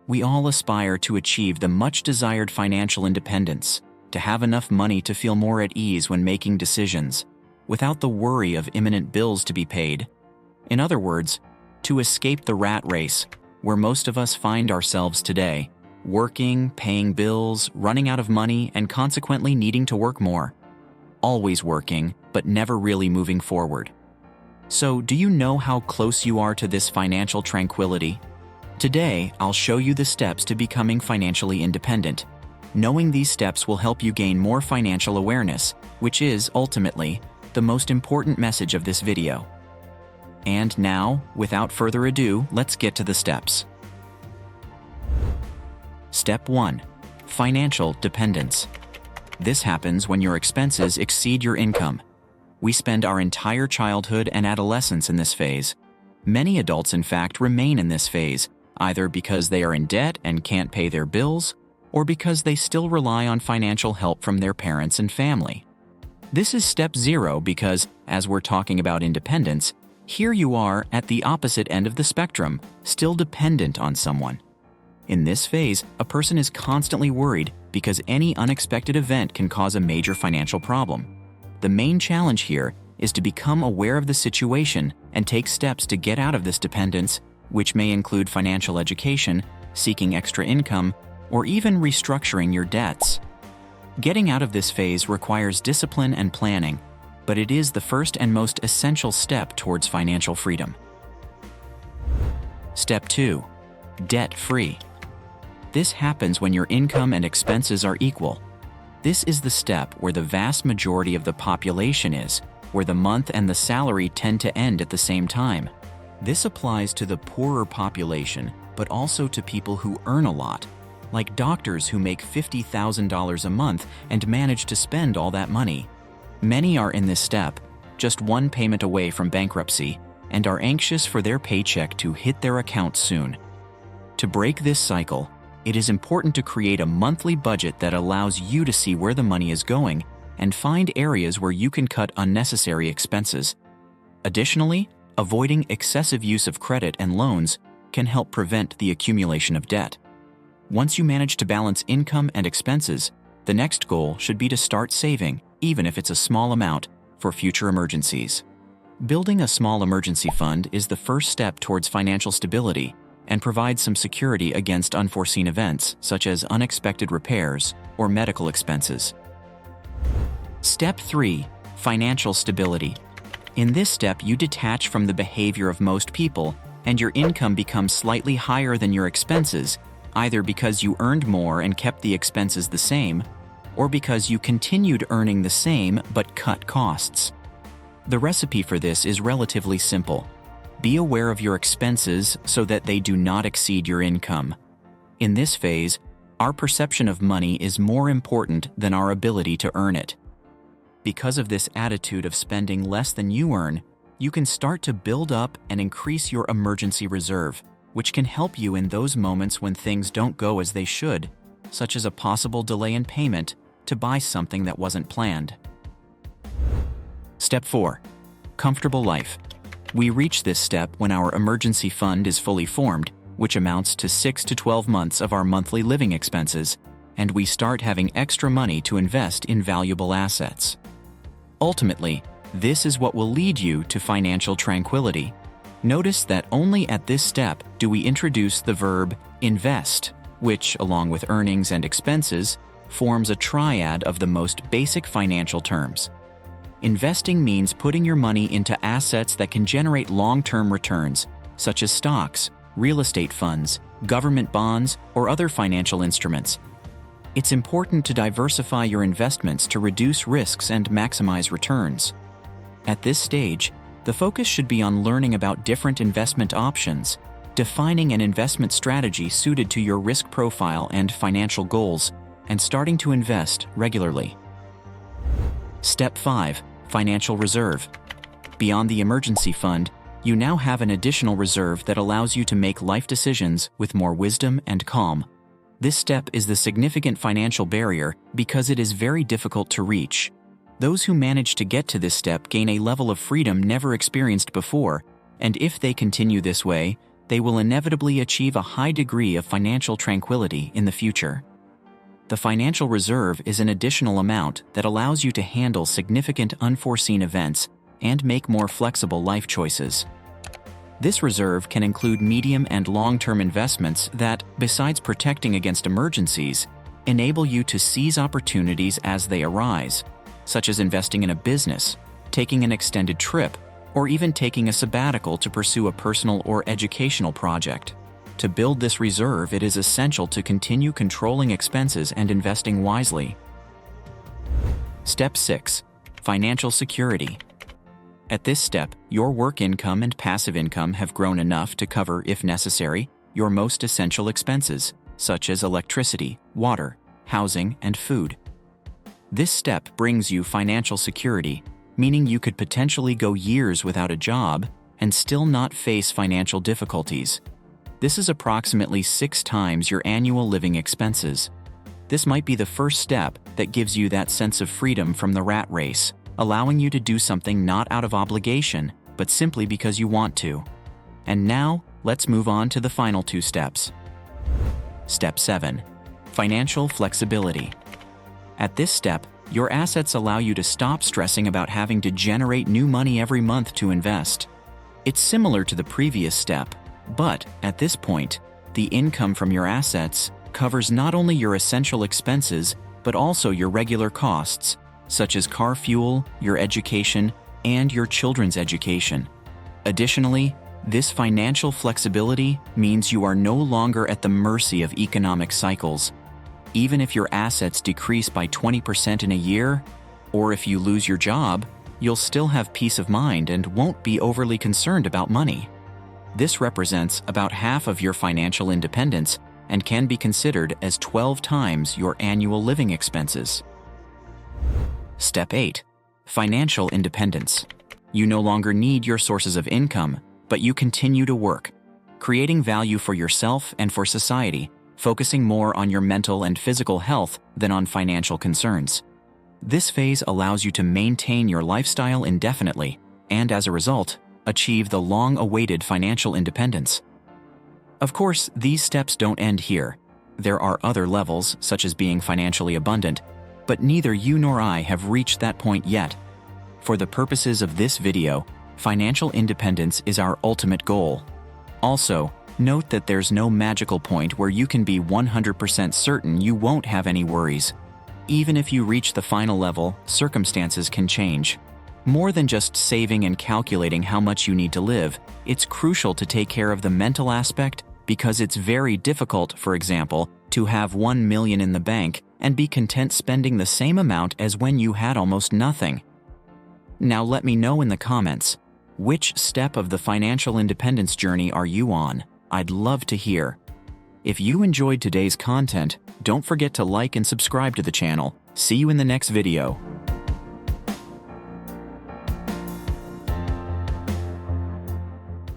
We all aspire to achieve the much-desired financial independence, to have enough money to feel more at ease when making decisions, without the worry of imminent bills to be paid. In other words, to escape the rat race, where most of us find ourselves today, working, paying bills, running out of money, and consequently needing to work more. Always working, but never really moving forward. So, do you know how close you are to this financial tranquility? Today, I'll show you the steps to becoming financially independent. Knowing these steps will help you gain more financial awareness, which is, ultimately, the most important message of this video. And now, without further ado, let's get to the steps. Step 1. Financial dependence. This happens when your expenses exceed your income. We spend our entire childhood and adolescence in this phase. Many adults, in fact, remain in this phase, either because they are in debt and can't pay their bills, or because they still rely on financial help from their parents and family. This is step 0 because, as we're talking about independence, here you are at the opposite end of the spectrum, still dependent on someone. In this phase, a person is constantly worried because any unexpected event can cause a major financial problem. The main challenge here is to become aware of the situation and take steps to get out of this dependence, which may include financial education, seeking extra income, or even restructuring your debts. Getting out of this phase requires discipline and planning, but it is the first and most essential step towards financial freedom. Step 2. Debt-free. This happens when your income and expenses are equal. This is the step where the vast majority of the population is, where the month and the salary tend to end at the same time. This applies to the poorer population, but also to people who earn a lot, like doctors who make $50,000 a month and manage to spend all that money. Many are in this step, just one payment away from bankruptcy, and are anxious for their paycheck to hit their account soon. To break this cycle, it is important to create a monthly budget that allows you to see where the money is going and find areas where you can cut unnecessary expenses. Additionally, avoiding excessive use of credit and loans can help prevent the accumulation of debt. Once you manage to balance income and expenses, the next goal should be to start saving, even if it's a small amount, for future emergencies. Building a small emergency fund is the first step towards financial stability and provides some security against unforeseen events, such as unexpected repairs or medical expenses. Step 3. Financial stability. In this step, you detach from the behavior of most people, and your income becomes slightly higher than your expenses, either because you earned more and kept the expenses the same, or because you continued earning the same but cut costs. The recipe for this is relatively simple. Be aware of your expenses so that they do not exceed your income. In this phase, our perception of money is more important than our ability to earn it. Because of this attitude of spending less than you earn, you can start to build up and increase your emergency reserve, which can help you in those moments when things don't go as they should, such as a possible delay in payment to buy something that wasn't planned. Step 4. Comfortable life. We reach this step when our emergency fund is fully formed, which amounts to 6 to 12 months of our monthly living expenses, and we start having extra money to invest in valuable assets. Ultimately, this is what will lead you to financial tranquility. Notice that only at this step do we introduce the verb invest, which, along with earnings and expenses, forms a triad of the most basic financial terms. Investing means putting your money into assets that can generate long-term returns, such as stocks, real estate funds, government bonds, or other financial instruments. It's important to diversify your investments to reduce risks and maximize returns. At this stage, the focus should be on learning about different investment options, defining an investment strategy suited to your risk profile and financial goals, and starting to invest regularly. Step 5. Financial reserve. Beyond the emergency fund, you now have an additional reserve that allows you to make life decisions with more wisdom and calm. This step is the significant financial barrier because it is very difficult to reach. Those who manage to get to this step gain a level of freedom never experienced before, and if they continue this way, they will inevitably achieve a high degree of financial tranquility in the future. The financial reserve is an additional amount that allows you to handle significant unforeseen events and make more flexible life choices. This reserve can include medium and long-term investments that, besides protecting against emergencies, enable you to seize opportunities as they arise, such as investing in a business, taking an extended trip, or even taking a sabbatical to pursue a personal or educational project. To build this reserve, it is essential to continue controlling expenses and investing wisely. Step 6. Financial security. At this step, your work income and passive income have grown enough to cover, if necessary, your most essential expenses, such as electricity, water, housing, and food. This step brings you financial security, meaning you could potentially go years without a job and still not face financial difficulties. This is approximately 6 times your annual living expenses. This might be the first step that gives you that sense of freedom from the rat race, allowing you to do something not out of obligation, but simply because you want to. And now, let's move on to the final 2 steps. Step 7. Financial flexibility. At this step, your assets allow you to stop stressing about having to generate new money every month to invest. It's similar to the previous step, but at this point, the income from your assets covers not only your essential expenses, but also your regular costs, such as car fuel, your education, and your children's education. Additionally, this financial flexibility means you are no longer at the mercy of economic cycles. Even if your assets decrease by 20% in a year, or if you lose your job, you'll still have peace of mind and won't be overly concerned about money. This represents about half of your financial independence and can be considered as 12 times your annual living expenses. Step 8. Financial independence. You no longer need your sources of income, but you continue to work, creating value for yourself and for society, focusing more on your mental and physical health than on financial concerns. This phase allows you to maintain your lifestyle indefinitely and, as a result, achieve the long-awaited financial independence. Of course, these steps don't end here. There are other levels, such as being financially abundant, but neither you nor I have reached that point yet. For the purposes of this video, financial independence is our ultimate goal. Also, note that there's no magical point where you can be 100% certain you won't have any worries. Even if you reach the final level, circumstances can change. More than just saving and calculating how much you need to live, it's crucial to take care of the mental aspect because it's very difficult, for example, to have 1 million in the bank and be content spending the same amount as when you had almost nothing. Now let me know in the comments, which step of the financial independence journey are you on? I'd love to hear. If you enjoyed today's content, don't forget to like and subscribe to the channel. See you in the next video.